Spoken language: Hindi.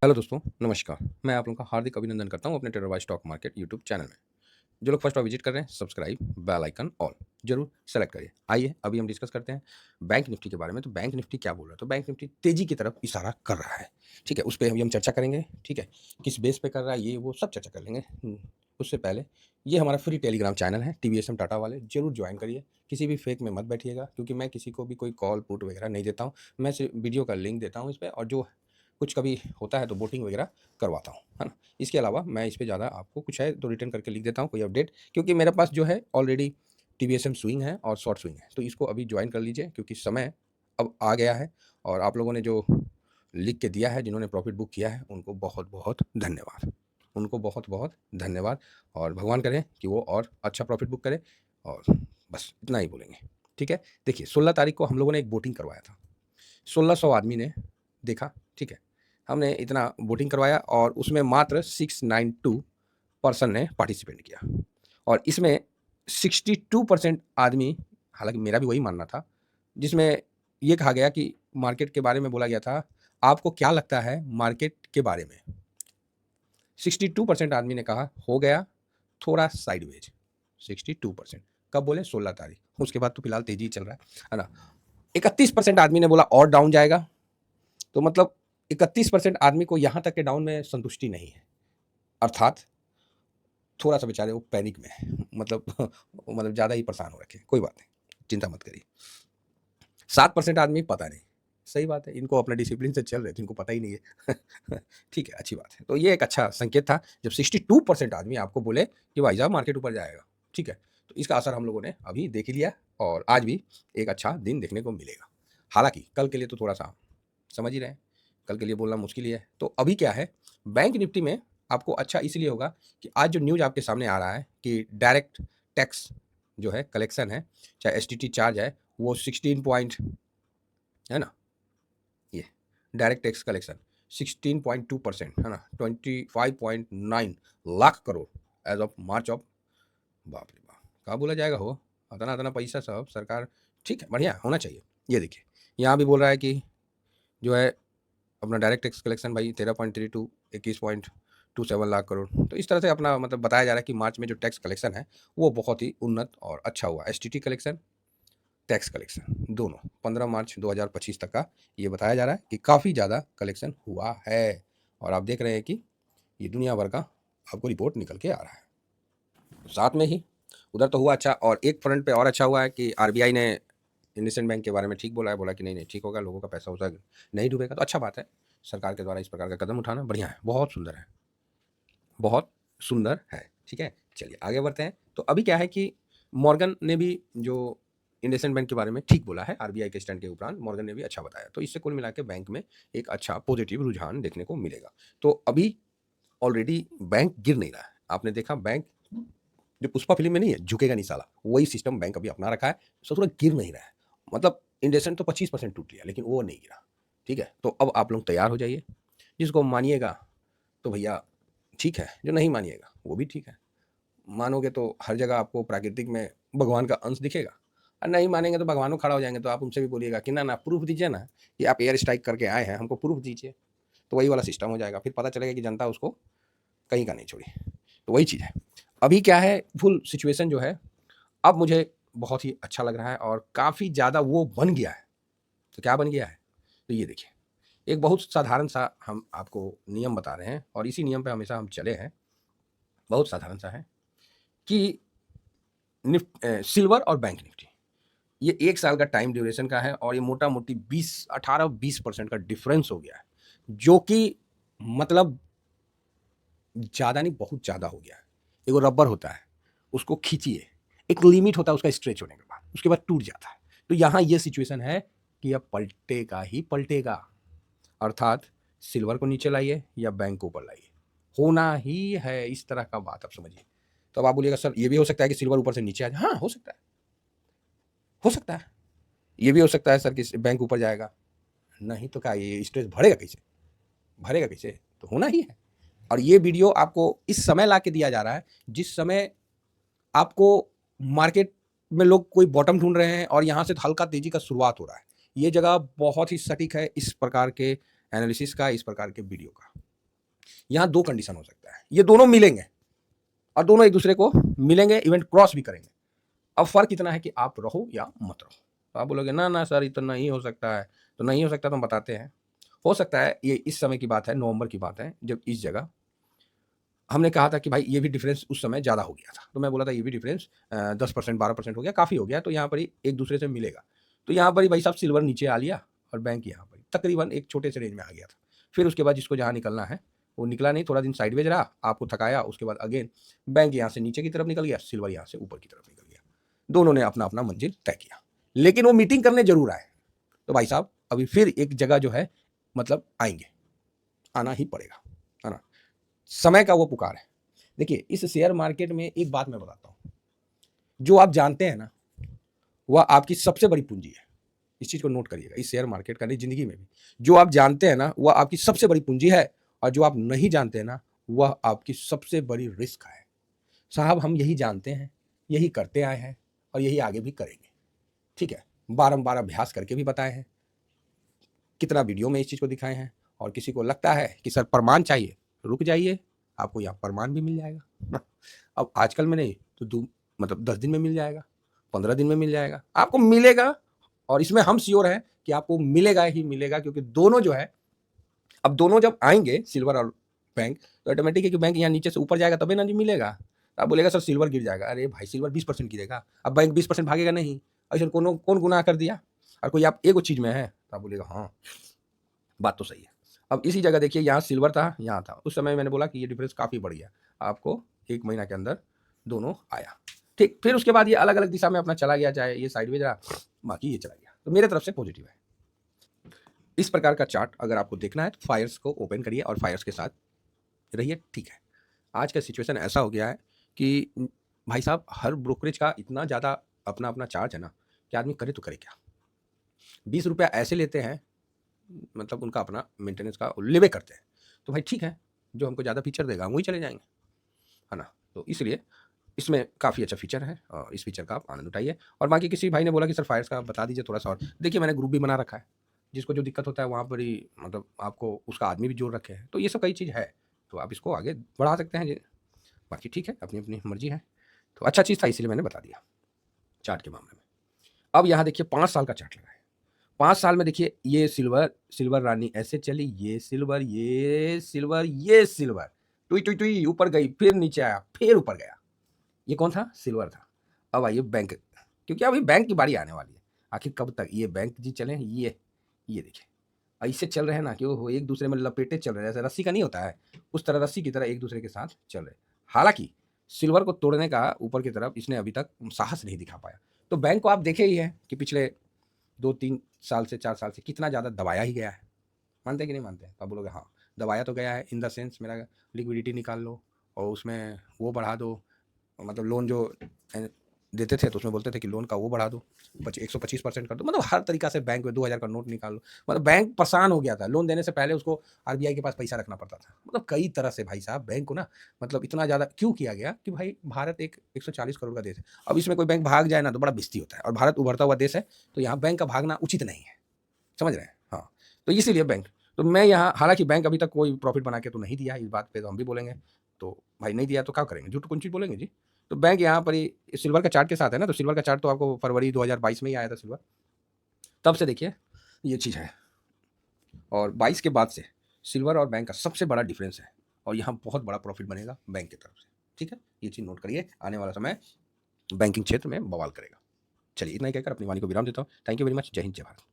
हेलो दोस्तों, नमस्कार। मैं आप लोगों का हार्दिक अभिनंदन करता हूँ अपने टेररवाइज स्टॉक मार्केट यूट्यूब चैनल में। जो लोग फर्स्ट बार विजिट कर रहे हैं, सब्सक्राइब, बेल आइकन ऑल जरूर सेलेक्ट करिए। आइए अभी हम डिस्कस करते हैं बैंक निफ्टी के बारे में। तो बैंक निफ्टी क्या बोल रहा है? तो बैंक निफ्टी तेजी की तरफ इशारा कर रहा है। ठीक है, उस पर अभी हम चर्चा करेंगे। ठीक है, किस बेस पे कर रहा है, ये वो सब चर्चा कर लेंगे। उससे पहले ये हमारा फ्री टेलीग्राम चैनल है, TVSM टाटा वाले, जरूर ज्वाइन करिए। किसी भी फेक में मत बैठिएगा, क्योंकि मैं किसी को भी कोई कॉल पुट वगैरह नहीं देता हूँ। मैं सिर्फ वीडियो का लिंक देता हूँ इस पर, और जो कुछ कभी होता है तो वोटिंग वगैरह करवाता हूँ, है ना। इसके अलावा मैं इस पे ज़्यादा आपको कुछ है तो रिटर्न करके लिख देता हूँ कोई अपडेट, क्योंकि मेरे पास जो है ऑलरेडी TVSM स्विंग है और शॉर्ट स्विंग है। तो इसको अभी ज्वाइन कर लीजिए, क्योंकि समय अब आ गया है। और आप लोगों ने जो लिख के दिया है, जिन्होंने प्रॉफिट बुक किया है, उनको बहुत बहुत धन्यवाद। उनको बहुत बहुत धन्यवाद। और भगवान करें कि वो और अच्छा प्रॉफिट बुक करे। और बस इतना ही बोलेंगे। ठीक है, देखिए 16 तारीख को हम लोगों ने एक वोटिंग करवाया था। 1600 आदमी ने देखा। ठीक है, हमने इतना वोटिंग करवाया और उसमें मात्र 692 पर्सन ने पार्टिसिपेट किया। और इसमें 62% आदमी, हालांकि मेरा भी वही मानना था, जिसमें ये कहा गया कि मार्केट के बारे में बोला गया था, आपको क्या लगता है मार्केट के बारे में। 62% आदमी ने कहा हो गया थोड़ा साइडवेज। 62%। कब बोले? 16 तारीख। उसके बाद तो फिलहाल तेजी चल रहा है ना। 31% आदमी ने बोला और डाउन जाएगा। तो मतलब 31% आदमी को यहां तक के डाउन में संतुष्टि नहीं है, अर्थात थोड़ा सा बेचारे वो पैनिक में है। मतलब ज़्यादा ही परेशान हो रखे। कोई बात नहीं, चिंता मत करिए। 7% आदमी पता नहीं। सही बात है, इनको अपना डिसिप्लिन से चल रहे थे, इनको पता ही नहीं है। ठीक है, अच्छी बात है। तो ये एक अच्छा संकेत था जब 62% आदमी आपको बोले कि भाई साहब मार्केट ऊपर जाएगा। ठीक है, तो इसका असर हम लोगों ने अभी देख ही लिया, और आज भी एक अच्छा दिन देखने को मिलेगा। हालांकि कल के लिए तो थोड़ा सा समझ ही रहे हैं, कल के लिए बोलना मुश्किल ही है। तो अभी क्या है, बैंक निफ्टी में आपको अच्छा इसलिए होगा कि आज जो न्यूज़ आपके सामने आ रहा है कि डायरेक्ट टैक्स जो है कलेक्शन है, चाहे STT चार्ज है, वो 16 पॉइंट, है ना, ये डायरेक्ट टैक्स कलेक्शन 16.2% है ना, 25.9 lakh crore as of March of. बाप रे बाप, कहाँ बोला जाएगा हो इतना इतना पैसा सब सरकार। ठीक है, बढ़िया होना चाहिए। ये देखिए, यहाँ भी बोल रहा है कि जो है अपना डायरेक्ट टैक्स कलेक्शन भाई 13.32, 21.27 लाख करोड़। तो इस तरह से अपना मतलब बताया जा रहा है कि मार्च में जो टैक्स कलेक्शन है वो बहुत ही उन्नत और अच्छा हुआ। STT कलेक्शन, टैक्स कलेक्शन दोनों 15 मार्च 2025 तक का ये बताया जा रहा है कि काफ़ी ज़्यादा कलेक्शन हुआ है। और आप देख रहे हैं कि ये दुनिया भर का आपको रिपोर्ट निकल के आ रहा है। साथ में ही उधर तो हुआ अच्छा, और एक फ्रंट पे और अच्छा हुआ है कि RBI ने इंडसइंड बैंक के बारे में ठीक बोला है, बोला कि नहीं नहीं ठीक होगा, लोगों का पैसा उसा नहीं डूबेगा। तो अच्छा बात है, सरकार के द्वारा इस प्रकार का कदम उठाना बढ़िया है, बहुत सुंदर है, बहुत सुंदर है। ठीक है, चलिए आगे बढ़ते हैं। तो अभी क्या है कि मॉर्गन ने भी जो इंडसइंड बैंक के बारे में ठीक बोला है, RBI के स्टैंड के उपरांत मॉर्गन ने भी अच्छा बताया। तो इससे कुल मिला के बैंक में एक अच्छा पॉजिटिव रुझान देखने को मिलेगा। तो अभी ऑलरेडी बैंक गिर नहीं रहा है। आपने देखा बैंक जो पुष्पा फिल्म में नहीं है, झुकेगा नहीं साला, वही सिस्टम बैंक अभी अपना रखा है। सो थोड़ा गिर नहीं रहा है। मतलब इंडसइंड तो 25% टूट लिया, लेकिन वो नहीं गिरा। ठीक है, तो अब आप लोग तैयार हो जाइए। जिसको मानिएगा तो भैया ठीक है, जो नहीं मानिएगा वो भी ठीक है। मानोगे तो हर जगह आपको प्राकृतिक में भगवान का अंश दिखेगा, और नहीं मानेंगे तो भगवानों खड़ा हो जाएंगे। तो आप उनसे भी बोलिएगा कि ना ना प्रूफ दीजिए ना कि आप एयर स्ट्राइक करके आए हैं, हमको प्रूफ दीजिए। तो वही वाला सिस्टम हो जाएगा, फिर पता चलेगा कि जनता उसको कहीं का नहीं छोड़ी। तो वही चीज़ है। अभी क्या है, फुल सिचुएशन जो है अब मुझे बहुत ही अच्छा लग रहा है, और काफ़ी ज़्यादा वो बन गया है। तो क्या बन गया है? तो ये देखिए, एक बहुत साधारण सा हम आपको नियम बता रहे हैं, और इसी नियम पे हमेशा हम चले हैं। बहुत साधारण सा है कि सिल्वर और बैंक निफ्टी, ये 1 साल का टाइम ड्यूरेशन का है, और ये मोटा-मोटी 18-20% का डिफरेंस हो गया है, जो कि मतलब ज़्यादा नहीं, बहुत ज़्यादा हो गया है। एगो रबर होता है, उसको खींचिए, एक लिमिट होता है उसका स्ट्रेच होने के बाद, उसके बाद टूट जाता है। तो यहाँ ये सिचुएशन है कि अब पलटेगा ही पलटेगा, अर्थात सिल्वर को नीचे लाइए या बैंक को ऊपर लाइए, होना ही है इस तरह का बात, आप समझिए। तो अब आप बोलिएगा सर ये भी हो सकता है कि सिल्वर ऊपर से नीचे आ जाए। हाँ, हो सकता है, हो सकता है। ये भी हो सकता है सर कि बैंक ऊपर जाएगा। नहीं तो क्या, ये स्ट्रेस भरेगा कैसे? भरेगा कैसे? तो होना ही है। और ये वीडियो आपको इस समय ला के दिया जा रहा है जिस समय आपको मार्केट में लोग कोई बॉटम ढूंढ रहे हैं, और यहाँ से हल्का तेजी का शुरुआत हो रहा है। ये जगह बहुत ही सटीक है इस प्रकार के एनालिसिस का, इस प्रकार के वीडियो का। यहाँ दो कंडीशन हो सकता है, ये दोनों मिलेंगे और दोनों एक दूसरे को मिलेंगे, इवेंट क्रॉस भी करेंगे। अब फर्क इतना है कि आप रहो या मत रहो। तो आप बोलोगे ना ना सर इतना नहीं हो सकता है, तो नहीं हो सकता तो हम बताते हैं। हो सकता है, ये इस समय की बात है, नवंबर की बात है, जब इस जगह हमने कहा था कि भाई ये भी डिफरेंस उस समय ज़्यादा हो गया था, तो मैं बोला था ये भी डिफरेंस 10% 12% हो गया, काफ़ी हो गया, तो यहाँ पर ही एक दूसरे से मिलेगा। तो यहाँ पर ही भाई साहब सिल्वर नीचे आ लिया और बैंक यहाँ पर तकरीबन एक छोटे से रेंज में आ गया था। फिर उसके बाद जिसको जहाँ निकलना है वो निकला नहीं, थोड़ा दिन साइडवेज रहा, आपको थकाया, उसके बाद अगेन बैंक यहाँ से नीचे की तरफ निकल गया, सिल्वर यहाँ से ऊपर की तरफ निकल गया। दोनों ने अपना अपना मंजिल तय किया, लेकिन वो मीटिंग करने जरूर आए। तो भाई साहब अभी फिर एक जगह जो है मतलब आएंगे, आना ही पड़ेगा, है ना, समय का वो पुकार है। देखिए इस शेयर मार्केट में एक बात मैं बताता हूँ, जो आप जानते हैं ना वह आपकी सबसे बड़ी पूंजी है। इस चीज को नोट करिएगा, इस शेयर मार्केट का नहीं, जिंदगी में भी जो आप जानते हैं ना वह आपकी सबसे बड़ी पूंजी है, और जो आप नहीं जानते हैं ना वह आपकी सबसे बड़ी रिस्क है। साहब हम यही जानते हैं, यही करते आए हैं और यही आगे भी करेंगे, ठीक है। बारंबार अभ्यास करके भी बताए हैं, कितना वीडियो में इस चीज को दिखाए हैं। और किसी को लगता है कि सर प्रमाण चाहिए, रुक जाइए, आपको यहाँ प्रमाण भी मिल जाएगा। अब आजकल में नहीं तो मतलब 10 दिन में मिल जाएगा, 15 दिन में मिल जाएगा, आपको मिलेगा। और इसमें हम श्योर हैं कि आपको मिलेगा ही मिलेगा, क्योंकि दोनों जो है, अब दोनों जब आएंगे सिल्वर और बैंक, तो ऑटोमेटिक है कि बैंक यहाँ नीचे से ऊपर जाएगा तभी ना जी मिलेगा। आप बोलेगा सर सिल्वर गिर जाएगा, अरे भाई सिल्वर 20% गिरेगा, अब बैंक 20% भागेगा नहीं, ऐसा कौन गुनाह कर दिया। और कोई आप एक चीज में है तो आप बोलेगा हाँ बात तो सही है। अब इसी जगह देखिए, यहाँ सिल्वर था, यहाँ था, उस समय मैंने बोला कि ये डिफरेंस काफ़ी बढ़ गया, आपको 1 महीना के अंदर दोनों आया, ठीक। फिर उसके बाद ये अलग अलग दिशा में अपना चला गया, चाहे ये साइडवेज रहा, बाकी ये चला गया, तो मेरे तरफ से पॉजिटिव है। इस प्रकार का चार्ट अगर आपको देखना है तो फायर्स को ओपन करिए और फायर्स के साथ रहिए, ठीक है। आज का सिचुएशन ऐसा हो गया है कि भाई साहब हर ब्रोकरेज का इतना ज़्यादा अपना अपना चार्ज है ना कि आदमी करे तो करे क्या। 20 रुपया ऐसे लेते हैं, मतलब उनका अपना मेंटेनेंस का लेवे करते हैं, तो भाई ठीक है, जो हमको ज़्यादा फीचर देगा वही चले जाएंगे, है ना। तो इसलिए इसमें काफ़ी अच्छा फीचर है और इस फीचर का आप आनंद उठाइए। और बाकी किसी भाई ने बोला कि सर फायर्स का बता दीजिए थोड़ा सा, और देखिए मैंने ग्रुप भी बना रखा है, जिसको जो दिक्कत होता है वहाँ पर ही मतलब आपको उसका आदमी भी जोड़ रखे हैं, तो ये सब कई चीज़ है, तो आप इसको आगे बढ़ा सकते हैं जी। बाकी ठीक है, अपनी अपनी मर्जी है, तो अच्छा चीज़ था इसलिए मैंने बता दिया चार्ट के मामले में। अब यहाँ देखिए 5 साल का चार्ट लगा है, 5 साल में देखिए ये सिल्वर रानी ऐसे चली, ये सिल्वर, ये सिल्वर, ये सिल्वर, टुई टुई टुई ऊपर गई, फिर नीचे आया, फिर ऊपर गया। ये कौन था? सिल्वर था। अब आइए बैंक, क्योंकि अभी बैंक की बारी आने वाली है। आखिर कब तक ये बैंक जी चले? ये देखिए ऐसे चल रहे हैं ना कि वो एक दूसरे में लपेटे चल रहे हैं, जैसे रस्सी का नहीं होता है उस तरह रस्सी की तरह एक दूसरे के साथ चल रहे। हालांकि सिल्वर को तोड़ने का ऊपर की तरफ इसने अभी तक साहस नहीं दिखा पाया। तो बैंक को आप देखे ही है कि पिछले 2-3 साल से 4 साल से कितना ज़्यादा दबाया ही गया है। मानते हैं कि नहीं मानते हैं? तो आप बोलोगे हाँ दबाया तो गया है, इन द सेंस मेरा लिक्विडिटी निकाल लो और उसमें वो बढ़ा दो, मतलब लोन जो देते थे तो उसमें बोलते थे कि लोन का वो बढ़ा दो, 125% कर दो, मतलब हर तरीका से बैंक में 2000 का नोट निकाल लो। मतलब बैंक परेशान हो गया था, लोन देने से पहले उसको आरबीआई के पास पैसा रखना पड़ता था। मतलब कई तरह से भाई साहब बैंक को ना मतलब इतना ज़्यादा क्यों किया गया कि भाई भारत एक 140 करोड़ का देश है, अब इसमें कोई बैंक भाग जाए ना तो बड़ा बेइज्जती होता है, और भारत उभरता हुआ देश है, तो यहाँ बैंक का भागना उचित नहीं है, समझ रहे हैं। हाँ, तो इसीलिए बैंक, तो मैं यहाँ, हालांकि बैंक अभी तक कोई प्रॉफिट बना के तो नहीं दिया, इस बात पे तो हम भी बोलेंगे, तो भाई नहीं दिया तो क्या करेंगे, झूठ कौन चीज़ बोलेंगे जी। तो बैंक यहाँ पर ही सिल्वर का चार्ट के साथ है ना, तो सिल्वर का चार्ट तो आपको फरवरी 2022 में ही आया था सिल्वर, तब से देखिए ये चीज़ है। और 22 के बाद से सिल्वर और बैंक का सबसे बड़ा डिफरेंस है, और यहाँ बहुत बड़ा प्रॉफिट बनेगा बैंक की तरफ से, ठीक है। ये चीज़ नोट करिए, आने वाला समय बैंकिंग क्षेत्र में बवाल करेगा। चलिए इतना ही कहकर अपनी वाणी को विराम देता हूँ। Thank you very much. जय हिंद, जय भारत।